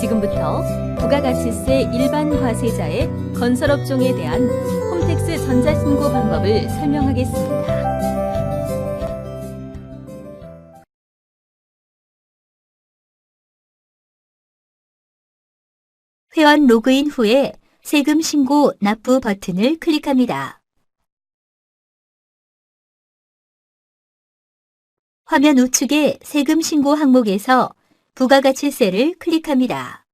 지금부터 부가가치세 일반 과세자의 건설업종에 대한 홈택스 전자신고 방법을 설명하겠습니다. 회원 로그인 후에 세금 신고 납부 버튼을 클릭합니다. 화면 우측의 세금 신고 항목에서 부가가치세를 클릭합니다.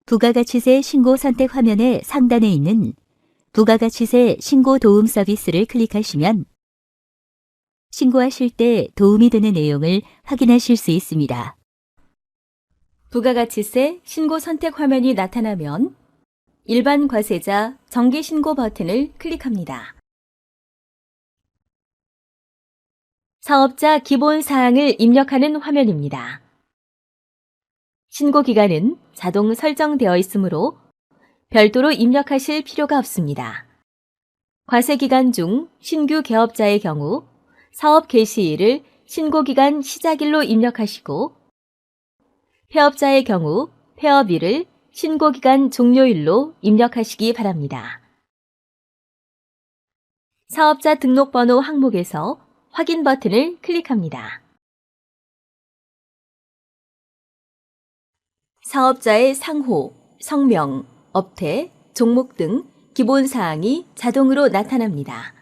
부가가치세 신고 선택 화면의 상단에 있는 부가가치세 신고 도움 서비스를 클릭하시면 신고하실 때 도움이 되는 내용을 확인하실 수 있습니다. 부가가치세 신고 선택 화면이 나타나면 일반 과세자 정기 신고 버튼을 클릭합니다. 사업자 기본 사항을 입력하는 화면입니다. 신고 기간은 자동 설정되어 있으므로 별도로 입력하실 필요가 없습니다. 과세 기간 중 신규 개업자의 경우 사업 개시일을 신고기간 시작일로 입력하시고 폐업자의 경우 폐업일을 신고기간 종료일로 입력하시기 바랍니다. 사업자 등록번호 항목에서 확인 버튼을 클릭합니다. 사업자의 상호, 성명, 업태, 종목 등 기본 사항이 자동으로 나타납니다.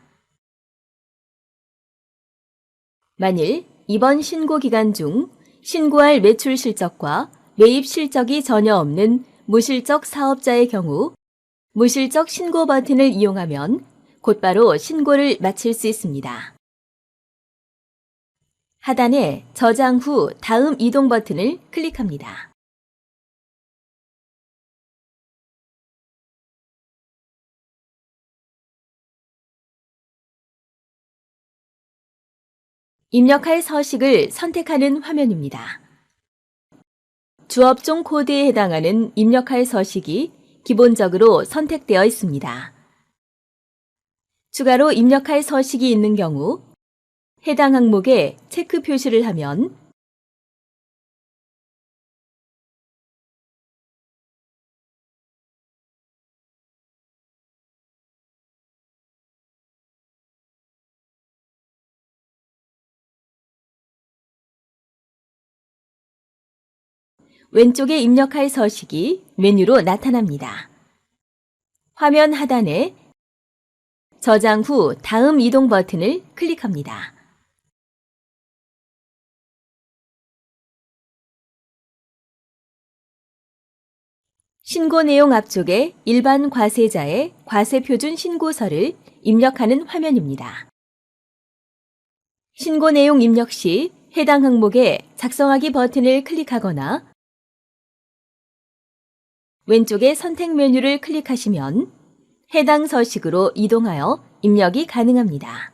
만일 이번 신고 기간 중 신고할 매출 실적과 매입 실적이 전혀 없는 무실적 사업자의 경우 무실적 신고 버튼을 이용하면 곧바로 신고를 마칠 수 있습니다. 하단에 저장 후 다음 이동 버튼을 클릭합니다. 입력할 서식을 선택하는 화면입니다. 주업종 코드에 해당하는 입력할 서식이 기본적으로 선택되어 있습니다. 추가로 입력할 서식이 있는 경우 해당 항목에 체크 표시를 하면 왼쪽에 입력할 서식이 메뉴로 나타납니다. 화면 하단에 저장 후 다음 이동 버튼을 클릭합니다. 신고 내용 앞쪽에 일반 과세자의 과세표준 신고서를 입력하는 화면입니다. 신고 내용 입력 시 해당 항목에 작성하기 버튼을 클릭하거나 왼쪽의 선택 메뉴를 클릭하시면 해당 서식으로 이동하여 입력이 가능합니다.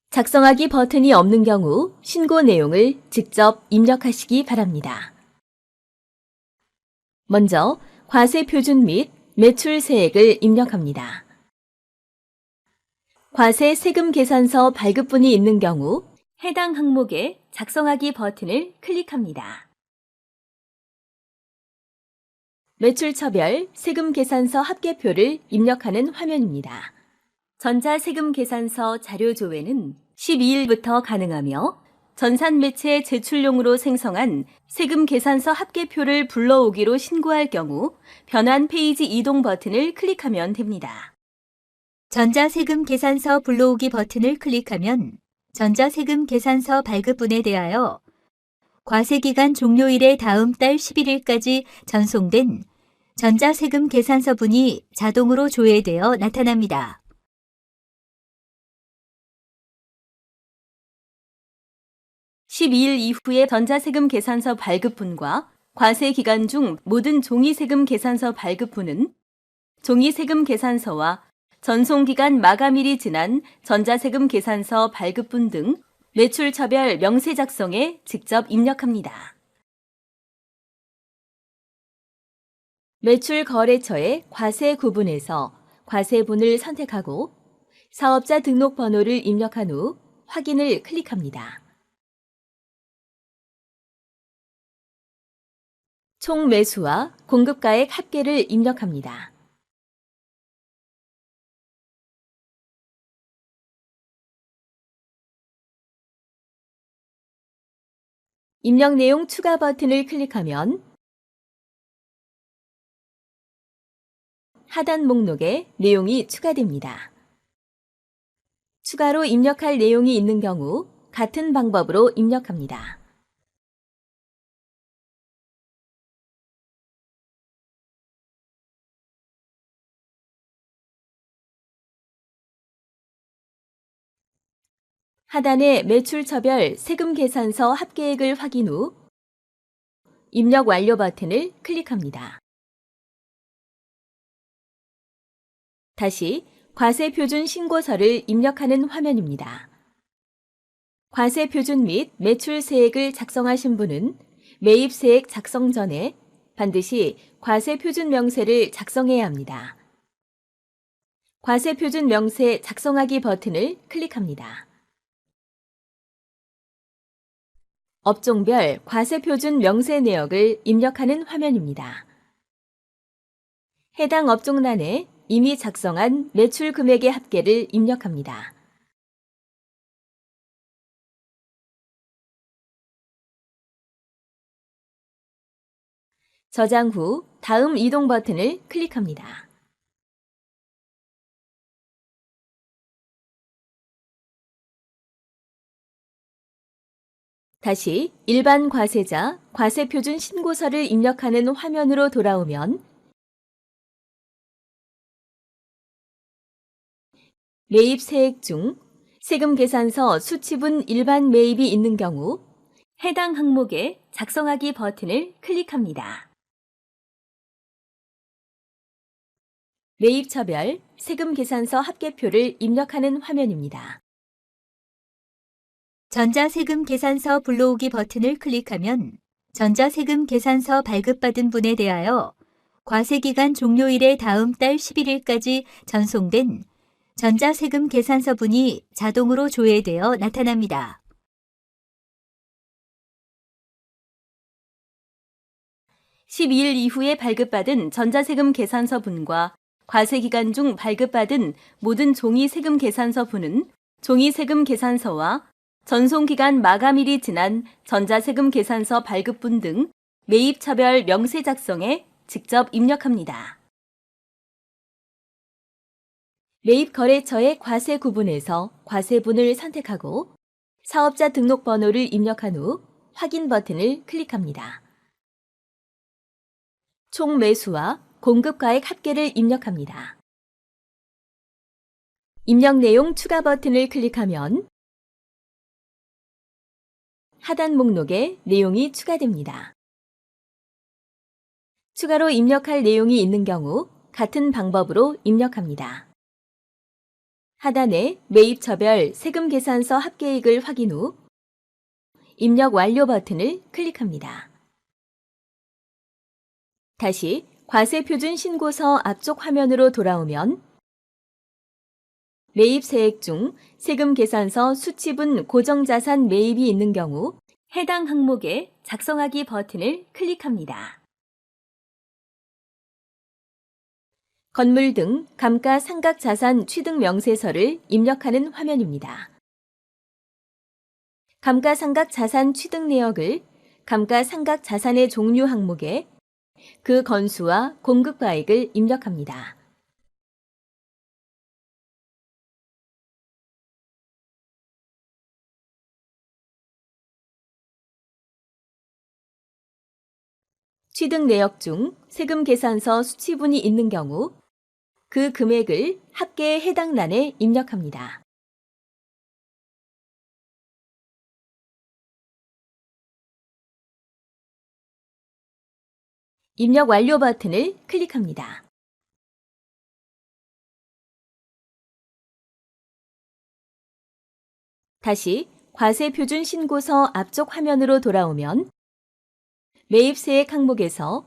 작성하기 버튼이 없는 경우 신고 내용을 직접 입력하시기 바랍니다. 먼저 과세 표준 및 매출 세액을 입력합니다. 과세 세금 계산서 발급분이 있는 경우 해당 항목에 작성하기 버튼을 클릭합니다. 매출처별 세금계산서 합계표를 입력하는 화면입니다. 전자세금계산서 자료 조회는 12일부터 가능하며 전산매체 제출용으로 생성한 세금계산서 합계표를 불러오기로 신고할 경우 변환 페이지 이동 버튼을 클릭하면 됩니다. 전자세금계산서 불러오기 버튼을 클릭하면 전자세금계산서 발급분에 대하여 과세기간 종료일의 다음 달 11일까지 전송된 전자세금 계산서분이 자동으로 조회되어 나타납니다. (12일) 이후의 전자세금 계산서 발급분과 과세기간 중 모든 종이세금 계산서 발급분은 종이세금 계산서와 전송기간 마감일이 지난 전자세금 계산서 발급분 등 매출처별 명세 작성에 직접 입력합니다. 매출거래처의 과세 구분에서 과세분을 선택하고 사업자 등록번호를 입력한 후 확인을 클릭합니다. 총 매수와 공급가액 합계를 입력합니다. 입력 내용 추가 버튼을 클릭하면 하단 목록에 내용이 추가됩니다. 추가로 입력할 내용이 있는 경우 같은 방법으로 입력합니다. 하단의 매출처별 세금계산서 합계액을 확인 후 입력 완료 버튼을 클릭합니다. 다시 과세표준 신고서를 입력하는 화면입니다. 과세표준 및 매출세액을 작성하신 분은 매입세액 작성 전에 반드시 과세표준 명세를 작성해야 합니다. 과세표준 명세 작성하기 버튼을 클릭합니다. 업종별 과세표준 명세 내역을 입력하는 화면입니다. 해당 업종란에 이미 작성한 매출 금액의 합계를 입력합니다. 저장 후 다음 이동 버튼을 클릭합니다. 다시 일반 과세자 과세표준 신고서를 입력하는 화면으로 돌아오면 매입 세액 중 세금계산서 수치분 일반 매입이 있는 경우 해당 항목에 작성하기 버튼을 클릭합니다. 매입처별 세금계산서 합계표를 입력하는 화면입니다. 전자세금 계산서 불러오기 버튼을 클릭하면 전자세금 계산서 발급받은 분에 대하여 과세기간 종료일의 다음 달 11일까지 전송된 전자세금 계산서분이 자동으로 조회되어 나타납니다. (12일) 이후에 발급받은 전자세금 계산서분과 과세기간 중 발급받은 모든 종이세금 계산서분은 종이세금 계산서와 전송기간 마감일이 지난 전자세금 계산서 발급분 등 매입처별 명세 작성에 직접 입력합니다. 매입거래처의 과세 구분에서 과세분을 선택하고 사업자 등록번호를 입력한 후 확인 버튼을 클릭합니다. 총 매수와 공급가액 합계를 입력합니다. 입력 내용 추가 버튼을 클릭하면 하단 목록에 내용이 추가됩니다. 추가로 입력할 내용이 있는 경우 같은 방법으로 입력합니다. 하단에 매입처별 세금계산서 합계액을 확인 후 입력 완료 버튼을 클릭합니다. 다시 과세표준 신고서 앞쪽 화면으로 돌아오면 매입세액 중 세금계산서 수치분 고정자산 매입이 있는 경우 해당 항목에 작성하기 버튼을 클릭합니다. 건물 등 감가상각자산 취득 명세서를 입력하는 화면입니다. 감가상각자산 취득 내역을 감가상각자산의 종류 항목에 그 건수와 공급가액을 입력합니다. 취득 내역 중 세금계산서 수치분이 있는 경우 그 금액을 합계의 해당 란에 입력합니다. 입력 완료 버튼을 클릭합니다. 다시 과세표준 신고서 앞쪽 화면으로 돌아오면 매입세액 항목에서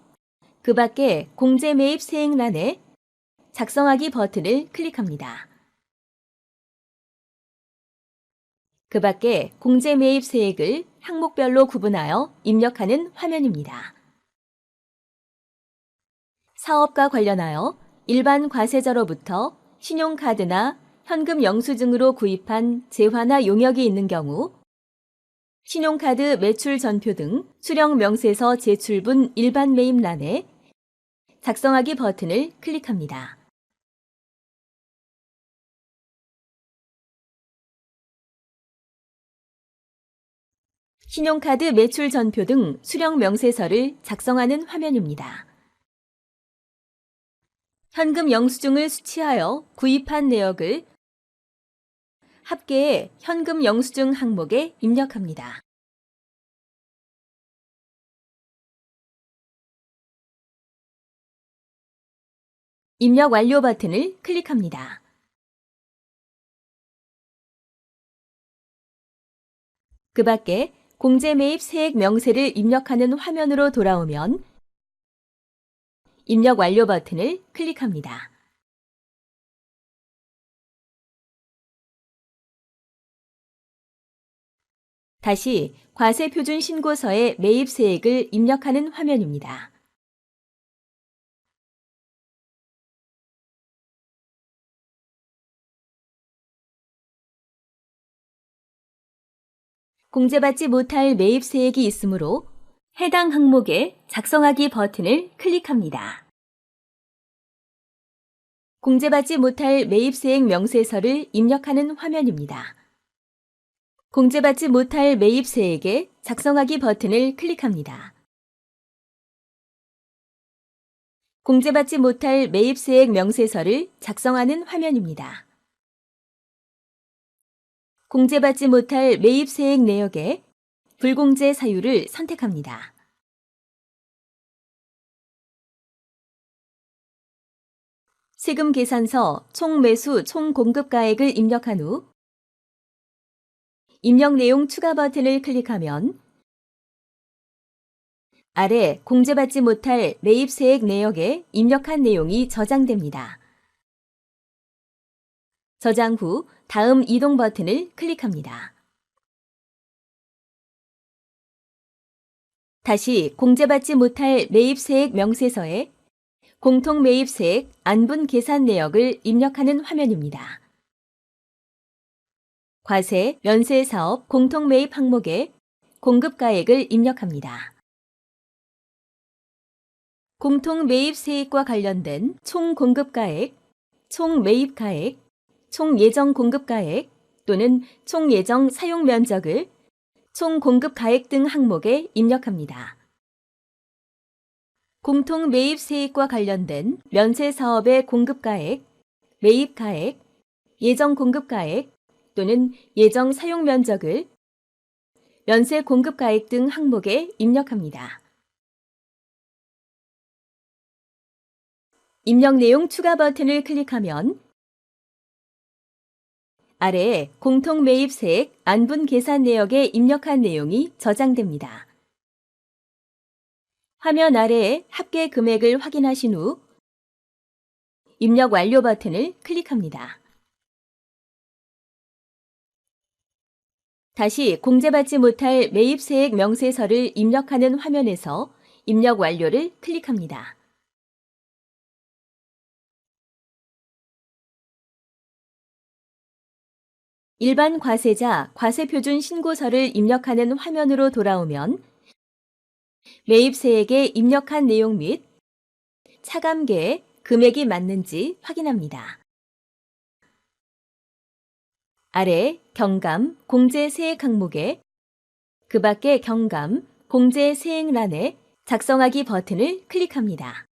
그 밖에 공제매입세액란에 작성하기 버튼을 클릭합니다. 그 밖에 공제 매입 세액을 항목별로 구분하여 입력하는 화면입니다. 사업과 관련하여 일반 과세자로부터 신용카드나 현금 영수증으로 구입한 재화나 용역이 있는 경우 신용카드 매출 전표 등 수령 명세서 제출분 일반 매입란에 작성하기 버튼을 클릭합니다. 신용카드 매출 전표 등 수령 명세서를 작성하는 화면입니다. 현금 영수증을 수취하여 구입한 내역을 합계의 현금 영수증 항목에 입력합니다. 입력 완료 버튼을 클릭합니다. 그 밖에 공제 매입 세액 명세를 입력하는 화면으로 돌아오면 입력 완료 버튼을 클릭합니다. 다시 과세표준 신고서에 매입 세액을 입력하는 화면입니다. 공제받지 못할 매입 세액이 있으므로 해당 항목에 작성하기 버튼을 클릭합니다. 공제받지 못할 매입 세액 명세서를 입력하는 화면입니다. 공제받지 못할 매입 세액에 작성하기 버튼을 클릭합니다. 공제받지 못할 매입 세액 명세서를 작성하는 화면입니다. 공제받지 못할 매입 세액 내역에 불공제 사유를 선택합니다. 세금 계산서 총 매수 총 공급가액을 입력한 후 입력 내용 추가 버튼을 클릭하면 아래 공제받지 못할 매입 세액 내역에 입력한 내용이 저장됩니다. 저장 후 다음 이동 버튼을 클릭합니다. 다시 공제받지 못할 매입 세액 명세서에 공통 매입 세액 안분 계산 내역을 입력하는 화면입니다. 과세, 면세 사업 공통 매입 항목에 공급가액을 입력합니다. 공통 매입 세액과 관련된 총 공급가액, 총 매입가액, 총 예정 공급가액 또는 총 예정 사용 면적을 총 공급가액 등 항목에 입력합니다. 공통 매입 세액과 관련된 면세 사업의 공급가액, 매입가액, 예정 공급가액 또는 예정 사용 면적을 면세 공급가액 등 항목에 입력합니다. 입력 내용 추가 버튼을 클릭하면 아래에 공통 매입 세액 안분 계산 내역에 입력한 내용이 저장됩니다. 화면 아래에 합계 금액을 확인하신 후 입력 완료 버튼을 클릭합니다. 다시 공제받지 못할 매입 세액 명세서를 입력하는 화면에서 입력 완료를 클릭합니다. 일반 과세자 과세표준 신고서를 입력하는 화면으로 돌아오면 매입 세액에 입력한 내용 및 차감계에 금액이 맞는지 확인합니다. 아래 경감, 공제 세액 항목에 그 밖의 경감, 공제 세액란에 작성하기 버튼을 클릭합니다.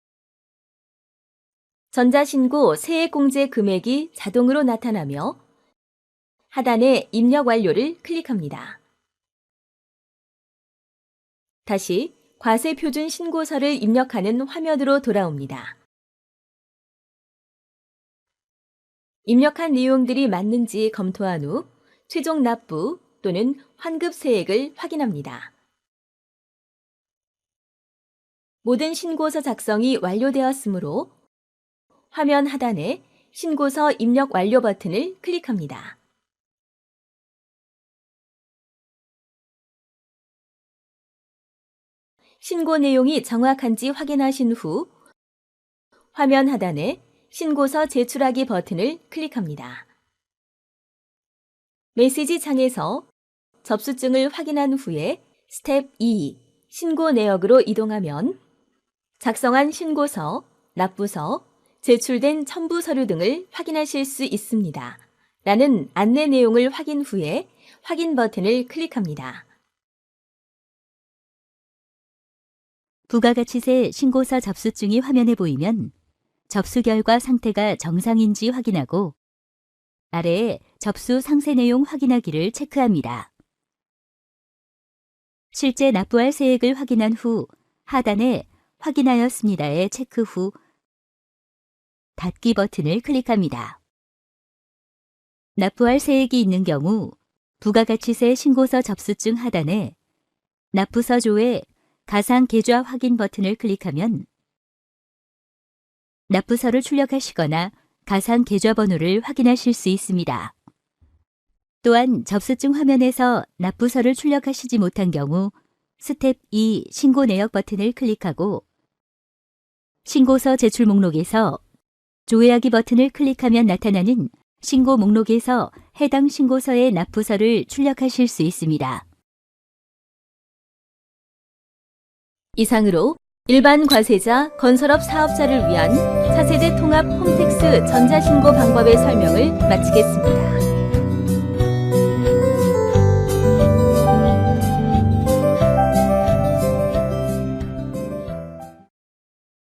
전자신고 세액공제 금액이 자동으로 나타나며 하단에 입력 완료를 클릭합니다. 다시 과세표준 신고서를 입력하는 화면으로 돌아옵니다. 입력한 내용들이 맞는지 검토한 후 최종 납부 또는 환급 세액을 확인합니다. 모든 신고서 작성이 완료되었으므로 화면 하단에 신고서 입력 완료 버튼을 클릭합니다. 신고 내용이 정확한지 확인하신 후 화면 하단에 신고서 제출하기 버튼을 클릭합니다. 메시지 창에서 접수증을 확인한 후에 스텝 2, 신고 내역으로 이동하면 작성한 신고서, 납부서, 제출된 첨부 서류 등을 확인하실 수 있습니다. 라는 안내 내용을 확인 후에 확인 버튼을 클릭합니다. 부가가치세 신고서 접수증이 화면에 보이면 접수 결과 상태가 정상인지 확인하고 아래에 접수 상세 내용 확인하기를 체크합니다. 실제 납부할 세액을 확인한 후 하단에 확인하였습니다에 체크 후 닫기 버튼을 클릭합니다. 납부할 세액이 있는 경우 부가가치세 신고서 접수증 하단에 납부서 조에 가상 계좌 확인 버튼을 클릭하면 납부서를 출력하시거나 가상 계좌 번호를 확인하실 수 있습니다. 또한 접수증 화면에서 납부서를 출력하시지 못한 경우 스텝 2 신고 내역 버튼을 클릭하고 신고서 제출 목록에서 조회하기 버튼을 클릭하면 나타나는 신고 목록에서 해당 신고서의 납부서를 출력하실 수 있습니다. 이상으로 일반 과세자, 건설업 사업자를 위한 차세대 통합 홈택스 전자신고 방법의 설명을 마치겠습니다.